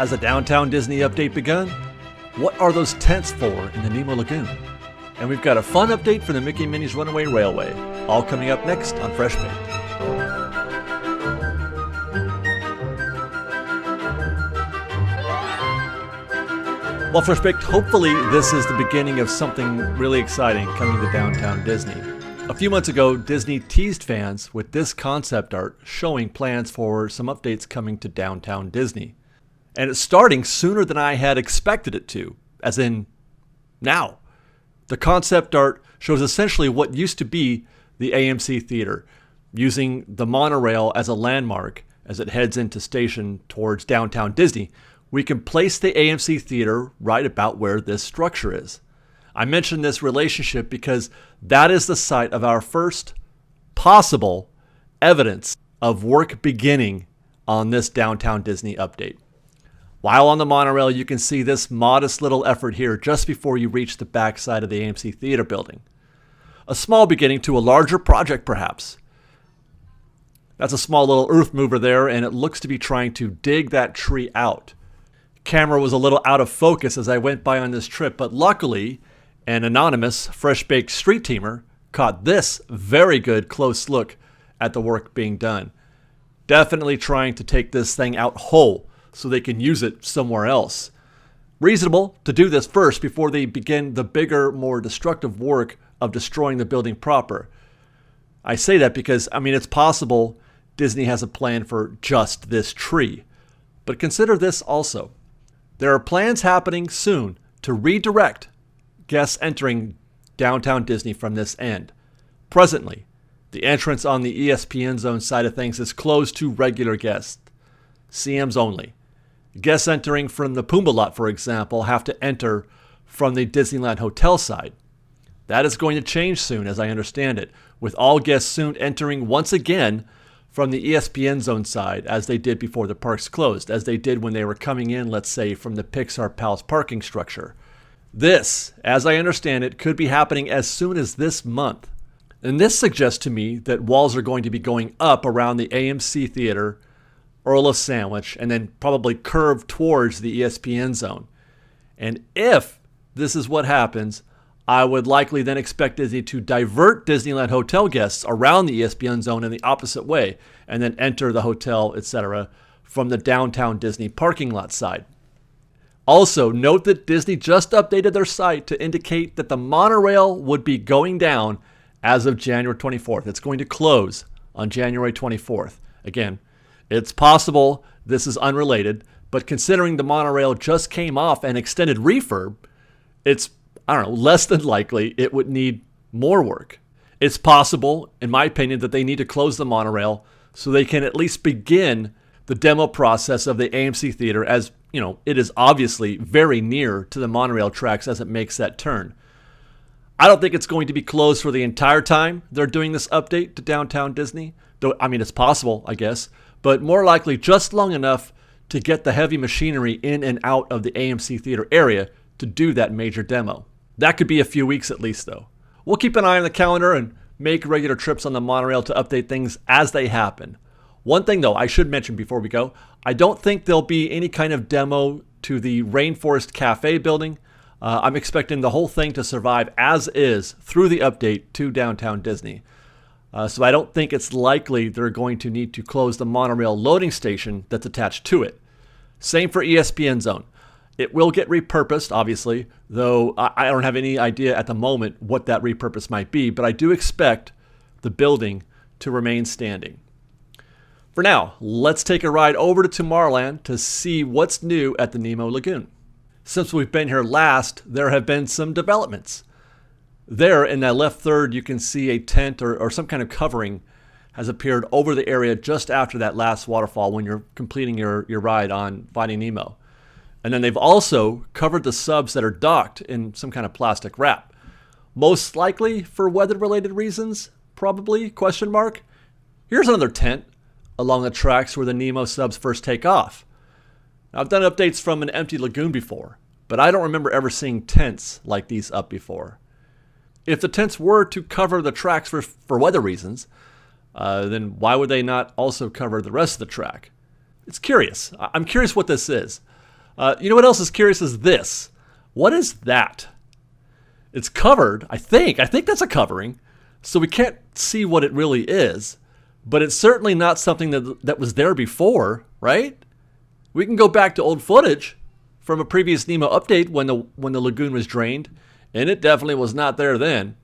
Has a Downtown Disney update begun? What are those tents for in the Nemo Lagoon? And we've got a fun update for the Mickey and Minnie's Runaway Railway, all coming up next on Fresh Baked. Well, Fresh Baked, hopefully this is the beginning of something really exciting coming to Downtown Disney. A few months ago, Disney teased fans with this concept art showing plans for some updates coming to Downtown Disney. And it's starting sooner than I had expected it to, as in now. The concept art shows essentially what used to be the AMC Theater, using the monorail as a landmark as it heads into station towards Downtown Disney. We can place the AMC Theater right about where this structure is. I mention this relationship because that is the site of our first possible evidence of work beginning on this Downtown Disney update. While on the monorail, you can see this modest little effort here just before you reach the backside of the AMC Theater building. A small beginning to a larger project, perhaps. That's a small little earth mover there, and it looks to be trying to dig that tree out. Camera was a little out of focus as I went by on this trip, but luckily, an anonymous fresh-baked street teamer caught this very good close look at the work being done. Definitely trying to take this thing out whole so they can use it somewhere else. Reasonable to do this first before they begin the bigger, more destructive work of destroying the building proper. I say that because, it's possible Disney has a plan for just this tree. But consider this also. There are plans happening soon to redirect guests entering Downtown Disney from this end. Presently, the entrance on the ESPN Zone side of things is closed to regular guests, CMs only. Guests entering from the Pumbaa lot, for example, have to enter from the Disneyland Hotel side. That is going to change soon, as I understand it, with all guests soon entering once again from the ESPN Zone side, as they did before the parks closed, as they did when they were coming in, let's say, from the Pixar Palace parking structure. This, as I understand it, could be happening as soon as this month. And this suggests to me that walls are going to be going up around the AMC Theater, Earl of Sandwich, and then probably curve towards the ESPN Zone. And if this is what happens, I would likely then expect Disney to divert Disneyland Hotel guests around the ESPN Zone in the opposite way, and then enter the hotel, etc., from the Downtown Disney parking lot side. Also, note that Disney just updated their site to indicate that the monorail would be going down as of January 24th. It's going to close on January 24th. Again, it's possible this is unrelated, but considering the monorail just came off an extended refurb, it's less than likely it would need more work. It's possible, in my opinion, that they need to close the monorail so they can at least begin the demo process of the AMC Theater, as it is obviously very near to the monorail tracks as it makes that turn. I don't think it's going to be closed for the entire time they're doing this update to Downtown Disney, though it's possible, I guess, but more likely just long enough to get the heavy machinery in and out of the AMC Theater area to do that major demo. That could be a few weeks at least, though. We'll keep an eye on the calendar and make regular trips on the monorail to update things as they happen. One thing, though, I should mention before we go, I don't think there'll be any kind of demo to the Rainforest Cafe building. I'm expecting the whole thing to survive as is through the update to Downtown Disney. So I don't think it's likely they're going to need to close the monorail loading station that's attached to it. Same for ESPN Zone. It will get repurposed, obviously, though I don't have any idea at the moment what that repurpose might be, but I do expect the building to remain standing. For now, let's take a ride over to Tomorrowland to see what's new at the Nemo Lagoon. Since we've been here last, there have been some developments. There, in that left third, you can see a tent or some kind of covering has appeared over the area just after that last waterfall when you're completing your ride on Finding Nemo. And then they've also covered the subs that are docked in some kind of plastic wrap. Most likely for weather-related reasons, probably, ? Here's another tent along the tracks where the Nemo subs first take off. Now, I've done updates from an empty lagoon before, but I don't remember ever seeing tents like these up before. If the tents were to cover the tracks for weather reasons, then why would they not also cover the rest of the track? It's curious. I'm curious what this is. You know what else is curious is this. What is that? It's covered, I think. I think that's a covering. So we can't see what it really is. But it's certainly not something that was there before, right? We can go back to old footage from a previous Nemo update when the lagoon was drained, and it definitely was not there then.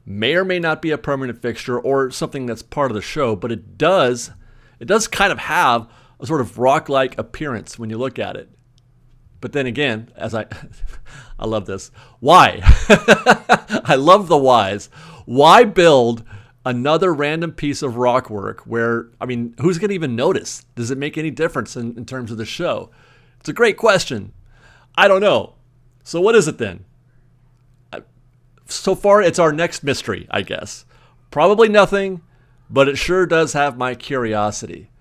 May or may not be a permanent fixture or something that's part of the show, but it does kind of have a sort of rock-like appearance when you look at it. But then again, I love this. Why? I love the whys. Why build another random piece of rock work where, I mean, who's going to even notice? Does it make any difference in terms of the show? It's a great question. I don't know. So what is it then? So far, it's our next mystery, I guess. Probably nothing, but it sure does have my curiosity.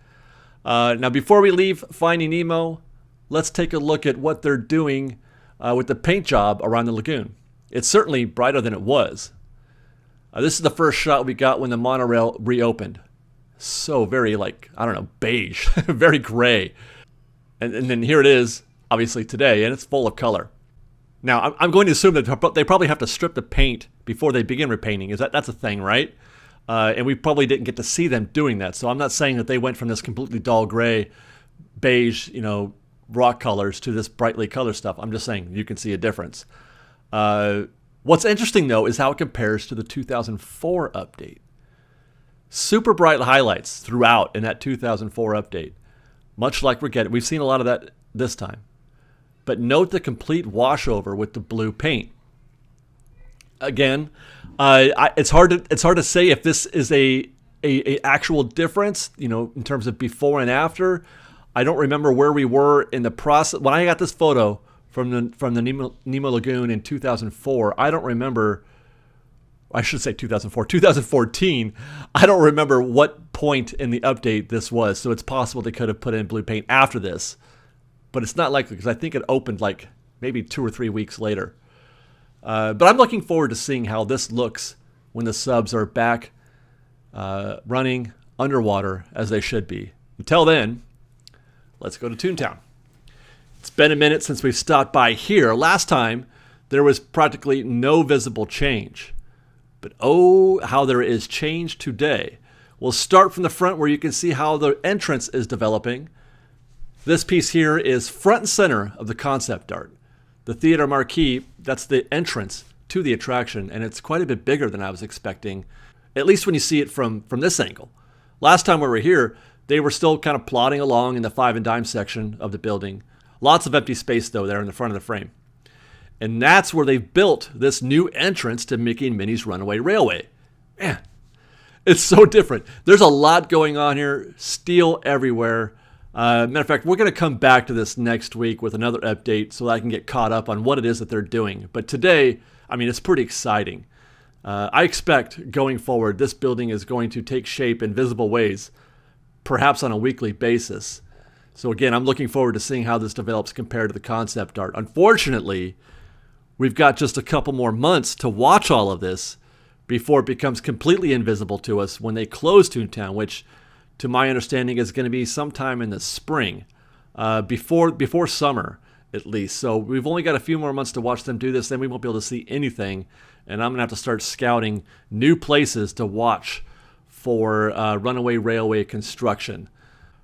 Now, before we leave Finding Nemo, let's take a look at what they're doing with the paint job around the lagoon. It's certainly brighter than it was. This is the first shot we got when the monorail reopened. So very, beige, very gray. And then here it is, obviously today, and it's full of color. Now, I'm going to assume that they probably have to strip the paint before they begin repainting. That's a thing, right? And we probably didn't get to see them doing that. So I'm not saying that they went from this completely dull gray, beige, rock colors to this brightly colored stuff. I'm just saying you can see a difference. What's interesting, though, is how it compares to the 2004 update. Super bright highlights throughout in that 2004 update. Much like we've seen a lot of that this time. But note the complete washover with the blue paint. Again, it's hard to say if this is a actual difference, in terms of before and after. I don't remember where we were in the process. When I got this photo from the Nemo Lagoon in 2004, I don't remember. I should say 2014. I don't remember what point in the update this was. So it's possible they could have put in blue paint after this. But it's not likely because I think it opened maybe 2 or 3 weeks later. But I'm looking forward to seeing how this looks when the subs are back running underwater as they should be. Until then, let's go to ToonTown. It's been a minute since we've stopped by here. Last time, there was practically no visible change. But oh, how there is change today. We'll start from the front where you can see how the entrance is developing. This piece here is front and center of the concept art. The theater marquee, that's the entrance to the attraction, and it's quite a bit bigger than I was expecting, at least when you see it from this angle. Last time we were here, they were still kind of plodding along in the 5 and dime section of the building. Lots of empty space, though, there in the front of the frame. And that's where they've built this new entrance to Mickey and Minnie's Runaway Railway. Man, it's so different. There's a lot going on here, steel everywhere. Matter of fact, we're going to come back to this next week with another update so that I can get caught up on what it is that they're doing. But today, it's pretty exciting. I expect going forward, this building is going to take shape in visible ways, perhaps on a weekly basis. So again, I'm looking forward to seeing how this develops compared to the concept art. Unfortunately, we've got just a couple more months to watch all of this before it becomes completely invisible to us when they close ToonTown, which, to my understanding, is going to be sometime in the spring, before summer at least. So we've only got a few more months to watch them do this, then we won't be able to see anything, and I'm going to have to start scouting new places to watch for Runaway Railway construction.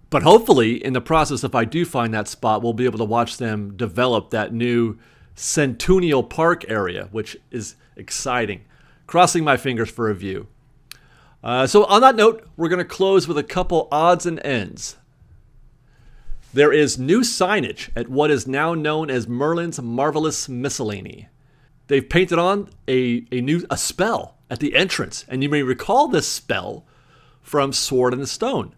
But hopefully, in the process, if I do find that spot, we'll be able to watch them develop that new Centennial Park area, which is exciting. Crossing my fingers for a view. So on that note, we're going to close with a couple odds and ends. There is new signage at what is now known as Merlin's Marvelous Miscellany. They've painted on a spell at the entrance, and you may recall this spell from Sword in the Stone.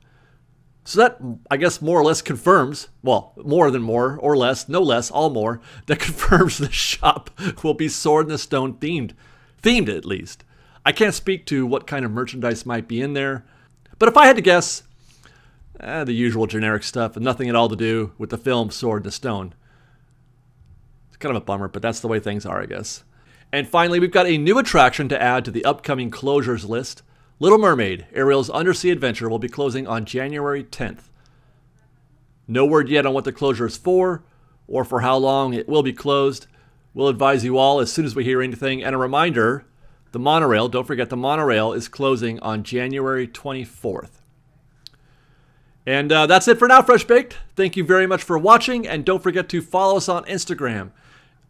So that, I guess, more or less confirms, well, more than more or less, no less, all more, that confirms the shop will be Sword in the Stone themed at least. I can't speak to what kind of merchandise might be in there, but if I had to guess, the usual generic stuff and nothing at all to do with the film Sword in the Stone. It's kind of a bummer, but that's the way things are, I guess. And finally, we've got a new attraction to add to the upcoming closures list. Little Mermaid, Ariel's undersea adventure, will be closing on January 10th. No word yet on what the closure is for, or for how long it will be closed. We'll advise you all as soon as we hear anything. And a reminder, the monorail, don't forget the monorail is closing on January 24th. And that's it for now, Fresh Baked. Thank you very much for watching. And don't forget to follow us on Instagram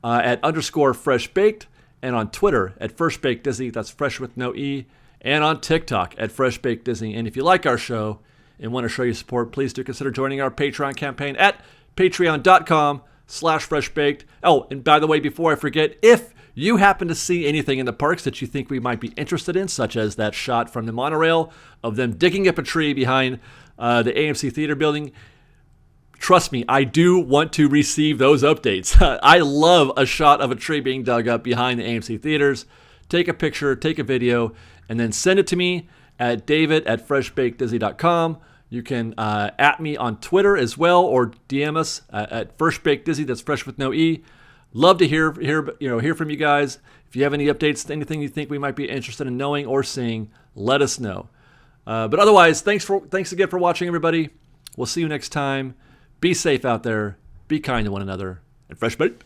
at _Fresh Baked, and on Twitter at Fresh Baked Disney. That's fresh with no E. And on TikTok at Fresh Baked Disney. And if you like our show and want to show your support, please do consider joining our Patreon campaign at patreon.com/freshbaked. Oh, and by the way, before I forget, if you happen to see anything in the parks that you think we might be interested in, such as that shot from the monorail of them digging up a tree behind the AMC Theater building, trust me, I do want to receive those updates. I love a shot of a tree being dug up behind the AMC Theaters. Take a picture, take a video, and then send it to me at david@freshbakedisney.com. You can at me on Twitter as well, or DM us at freshbakedisney. That's fresh with no E. Love to hear from you guys. If you have any updates, anything you think we might be interested in knowing or seeing, let us know. But otherwise, thanks again for watching, everybody. We'll see you next time. Be safe out there. Be kind to one another. And Fresh Baked.